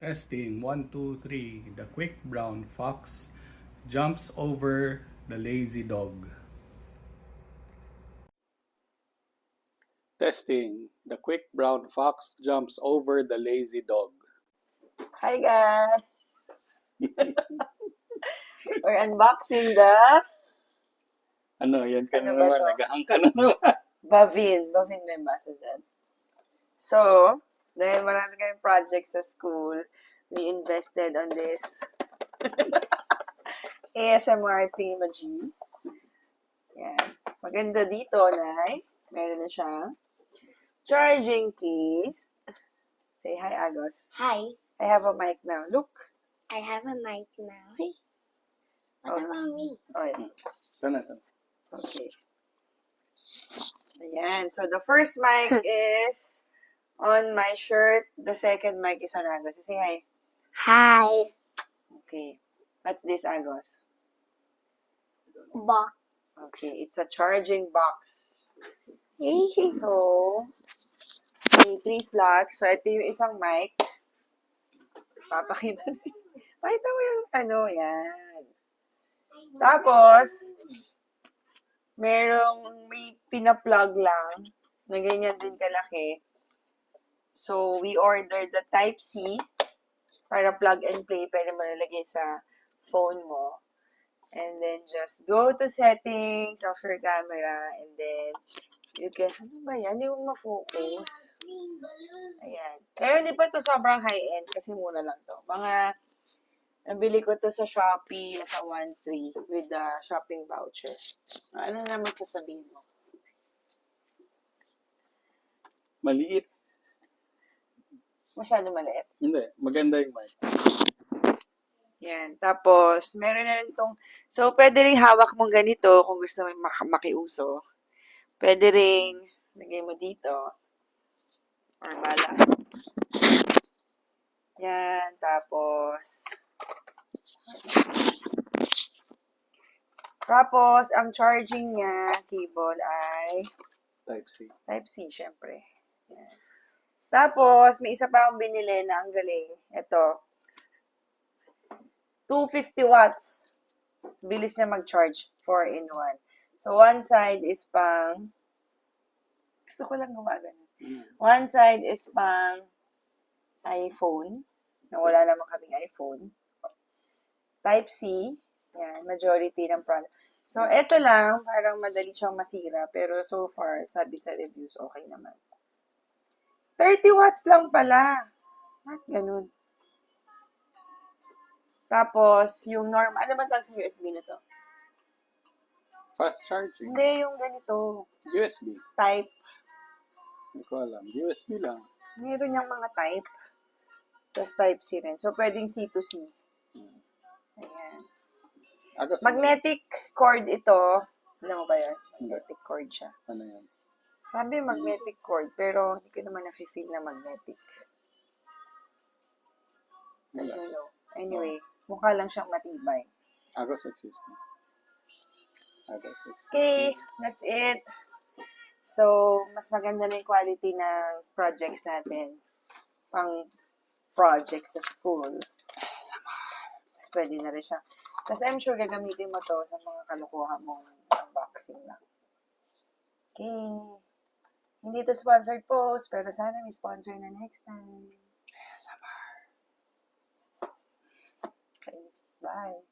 Testing 1, 2, 3. The quick brown fox jumps over the lazy dog. Testing. The quick brown fox jumps over the lazy dog. Hi guys! We're unboxing the Ano, yan ka Ano na ba naman. to? Nagahang ka na naman. Bavin. Bavin may basa dyan. So, dahil marami kayong projects sa school, we invested on this ASMR Themagy. Yan. Maganda dito, Nay. Meron na siyang charging case. Say hi, Agos. Hi, I have a mic now. Look. I have a mic now. What Oh. about me? Oh, yeah. Sana. Okay. Ayan. So, the first mic is on my shirt. The second mic is on Agos. So, say hi. Hi, Okay. What's this, Agos? box. Okay. It's a charging box. Hey, So, may 3 slots. So, ito yung isang mic. Papakita niyo. Pakita mo yung ano, yan. Tapos, may pina-plug lang na ganyan din kalaki. So, we ordered the Type-C para plug and play. Pwede mo nalagay sa phone mo. And then, just go to settings of your camera. And then, you can, ano ba yan? Hindi mo ma-focus. Ayan. Pero hindi pa to sobrang high-end kasi mura lang to. Nabili ko to sa Shopee, sa 1.3 with the shopping voucher. Ano naman sasabihin mo? Maliit. Masyado maliit. Hindi. Maganda yung mic. Yan. Tapos, meron na rin itong, so, pwede rin hawak mong ganito kung gusto mo makiuso. Pwede rin, lagay mo dito. Or bala. Yan. Tapos, ang charging niya, cable ay Type-C. Type-C, syempre. Yan. Tapos, may isa pa akong binili na ang galing. Ito. 250 watts. Bilis niya mag-charge. 4-in-1. So, one side is pang, gusto ko lang gumagano. One side is pang iPhone. Na wala naman kaming iPhone. Type-C. Yan, majority ng product. So, eto lang, parang madali siyang masira. Pero so far, sabi sa reviews, okay naman. 30 watts lang pala. Not ganun. Tapos, yung normal, ano ba tawag sa USB na to? Fast charging. Hindi, yung ganito. USB. Type. Hindi ko alam. USB lang. Meron niyang mga type. Tapos Type-C rin. So, pwedeng C to C. Ayan. Agos. Magnetic cord ito. Alam mo ba yan? Magnetic cord siya. Ano yan? Sabi magnetic cord, pero hindi ko naman na-feel na magnetic. I Wala. don't know. Anyway, mukha lang siyang matibay. Agos, excuse me. Agos, excuse me. Okay, that's it. So, mas maganda na yung quality ng projects natin. Pang projects sa school. Tapos pwede na rin siya. Tapos I'm sure gagamitin mo to sa mga kalukuhan mong unboxing lang. Okay. Hindi to sponsored post, pero sana may sponsor na next time. Bye.